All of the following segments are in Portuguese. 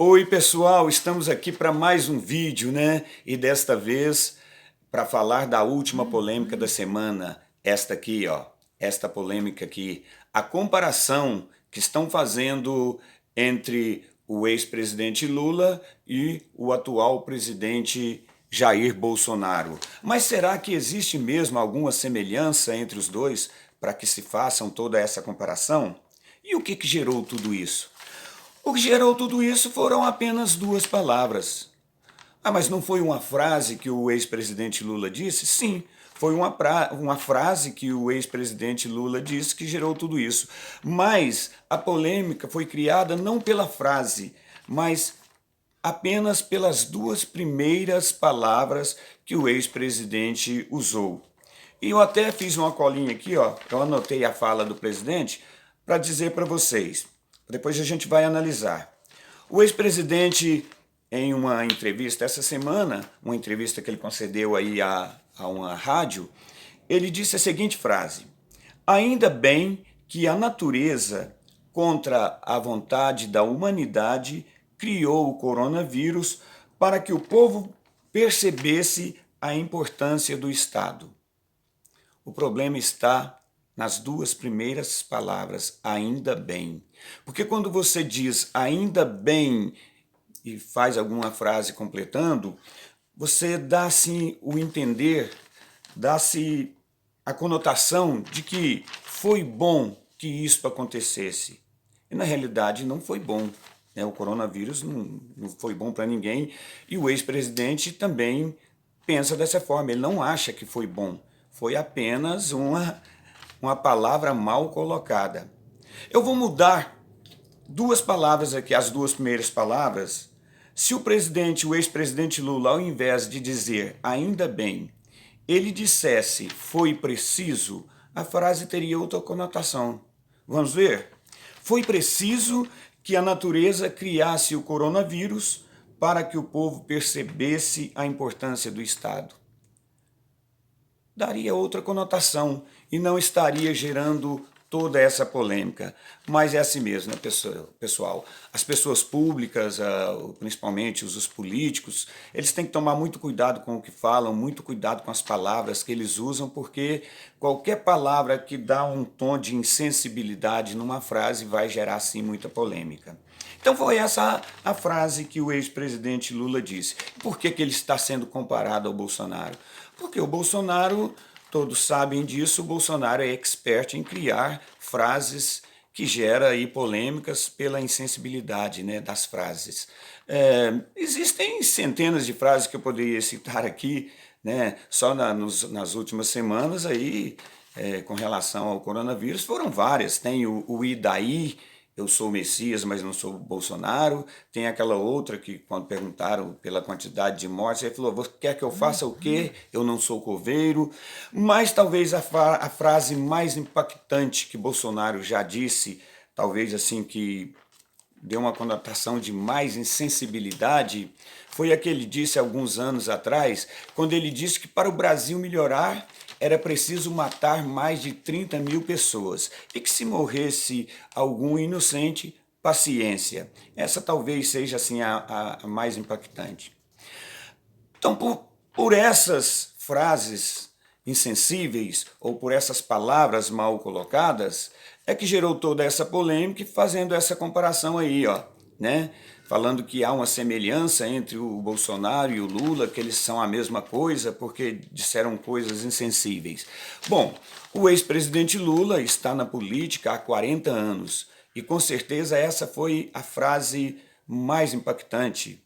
Oi pessoal, estamos aqui para mais um vídeo, né? E desta vez para falar da última polêmica da semana, esta aqui, ó, esta polêmica aqui, a comparação que estão fazendo entre o ex-presidente Lula e o atual presidente Jair Bolsonaro. Mas será que existe mesmo alguma semelhança entre os dois para que se façam toda essa comparação? E o que gerou tudo isso? O que gerou tudo isso foram apenas duas palavras. Ah, mas não foi uma frase que o ex-presidente Lula disse? Sim, foi uma frase que o ex-presidente Lula disse que gerou tudo isso. Mas a polêmica foi criada não pela frase, mas apenas pelas duas primeiras palavras que o ex-presidente usou. E eu até fiz uma colinha aqui, ó, eu anotei a fala do presidente para dizer para vocês. Depois a gente vai analisar. O ex-presidente, em uma entrevista essa semana, uma entrevista que ele concedeu aí a uma rádio, ele disse a seguinte frase: ainda bem que a natureza, contra a vontade da humanidade, criou o coronavírus para que o povo percebesse a importância do Estado. O problema está nas duas primeiras palavras, ainda bem. Porque quando você diz ainda bem e faz alguma frase completando, você dá-se o entender, dá-se a conotação de que foi bom que isso acontecesse. E na realidade não foi bom. Né? O coronavírus não foi bom para ninguém e o ex-presidente também pensa dessa forma, ele não acha que foi bom. Foi apenas uma palavra mal colocada. Eu vou mudar duas palavras aqui, as duas primeiras palavras. Se o ex-presidente Lula, ao invés de dizer ainda bem, ele dissesse foi preciso, a frase teria outra conotação. Vamos ver? Foi preciso que a natureza criasse o coronavírus para que o povo percebesse a importância do Estado. Daria outra conotação e não estaria gerando toda essa polêmica. Mas é assim mesmo, né, pessoal? As pessoas públicas, principalmente os políticos, eles têm que tomar muito cuidado com o que falam, muito cuidado com as palavras que eles usam, porque qualquer palavra que dá um tom de insensibilidade numa frase vai gerar, sim, muita polêmica. Então foi essa a frase que o ex-presidente Lula disse. Por que ele está sendo comparado ao Bolsonaro? Porque o Bolsonaro, todos sabem disso, o Bolsonaro é expert em criar frases que geram aí polêmicas pela insensibilidade, né, das frases. Existem centenas de frases que eu poderia citar aqui, né, só nas últimas semanas aí, com relação ao coronavírus, foram várias. Tem o "e daí?", eu sou o Messias, mas não sou o Bolsonaro. Tem aquela outra que, quando perguntaram pela quantidade de mortes, ele falou, você quer que eu faça o quê? Eu não sou coveiro. Mas talvez a frase mais impactante que Bolsonaro já disse, talvez assim que deu uma conotação de mais insensibilidade, foi a que ele disse alguns anos atrás, quando ele disse que para o Brasil melhorar era preciso matar mais de 30 mil pessoas e que se morresse algum inocente, paciência. Essa talvez seja assim a mais impactante. Então, por essas frases insensíveis ou por essas palavras mal colocadas, é que gerou toda essa polêmica e fazendo essa comparação aí, ó, né? Falando que há uma semelhança entre o Bolsonaro e o Lula, que eles são a mesma coisa porque disseram coisas insensíveis. Bom, o ex-presidente Lula está na política há 40 anos e com certeza essa foi a frase mais impactante.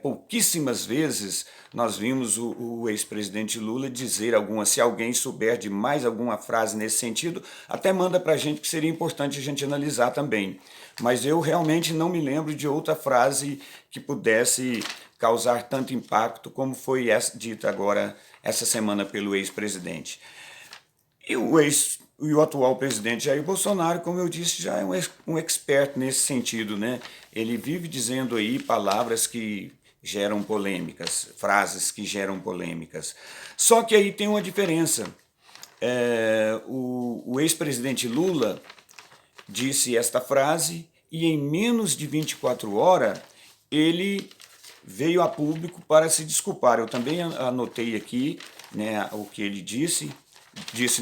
Pouquíssimas vezes nós vimos o ex-presidente Lula dizer alguma, se alguém souber de mais alguma frase nesse sentido, até manda para a gente que seria importante a gente analisar também. Mas eu realmente não me lembro de outra frase que pudesse causar tanto impacto como foi dita agora essa semana pelo ex-presidente. E o atual presidente Jair Bolsonaro, como eu disse, já é um expert nesse sentido, né? Ele vive dizendo aí palavras que geram polêmicas, frases que geram polêmicas. Só que aí tem uma diferença. O ex-presidente Lula disse esta frase e em menos de 24 horas ele veio a público para se desculpar. Eu também anotei aqui, né, o que ele disse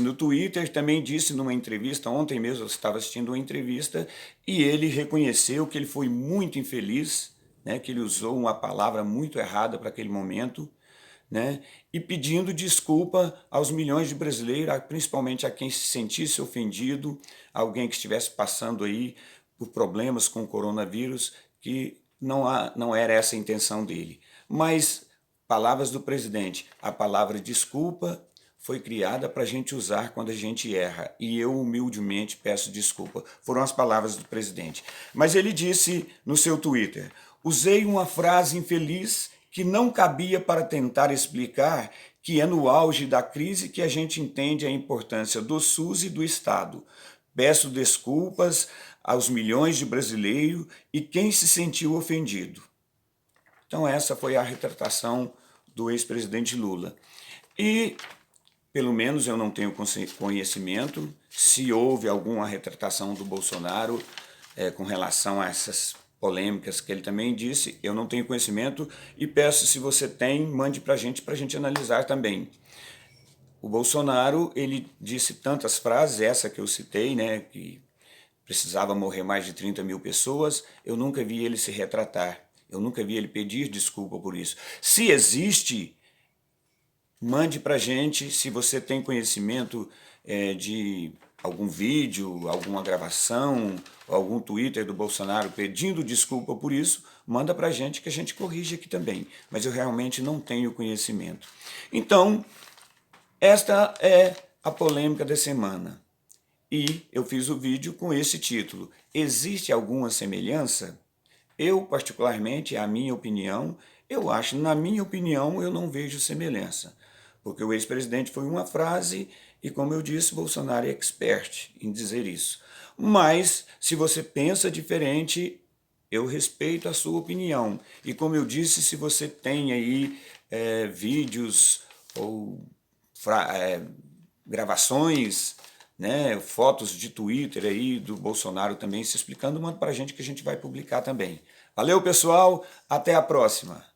no Twitter, também disse numa entrevista, ontem mesmo eu estava assistindo uma entrevista, e ele reconheceu que ele foi muito infeliz, né, que ele usou uma palavra muito errada para aquele momento, né, e pedindo desculpa aos milhões de brasileiros, principalmente a quem se sentisse ofendido, alguém que estivesse passando aí por problemas com o coronavírus, que não era essa a intenção dele. Mas, palavras do presidente, a palavra desculpa foi criada para a gente usar quando a gente erra, e eu humildemente peço desculpa. Foram as palavras do presidente. Mas ele disse no seu Twitter: usei uma frase infeliz que não cabia para tentar explicar que é no auge da crise que a gente entende a importância do SUS e do Estado. Peço desculpas aos milhões de brasileiros e quem se sentiu ofendido. Então essa foi a retratação do ex-presidente Lula. E, pelo menos eu não tenho conhecimento se houve alguma retratação do Bolsonaro com relação a essas polêmicas que ele também disse. Eu não tenho conhecimento e peço, se você tem, mande para a gente analisar também. O Bolsonaro, ele disse tantas frases, essa que eu citei, né, que precisava morrer mais de 30 mil pessoas, eu nunca vi ele se retratar, eu nunca vi ele pedir desculpa por isso. Se existe, mande para a gente, se você tem conhecimento de algum vídeo, alguma gravação, algum Twitter do Bolsonaro pedindo desculpa por isso, manda para a gente que a gente corrige aqui também. Mas eu realmente não tenho conhecimento. Então, esta é a polêmica da semana. E eu fiz o vídeo com esse título: existe alguma semelhança? Eu, particularmente, a minha opinião, na minha opinião, eu não vejo semelhança. Porque o ex-presidente foi uma frase e, como eu disse, Bolsonaro é expert em dizer isso. Mas, se você pensa diferente, eu respeito a sua opinião. E, como eu disse, se você tem aí vídeos ou gravações, né, fotos de Twitter aí do Bolsonaro também se explicando, manda para a gente que a gente vai publicar também. Valeu, pessoal, até a próxima!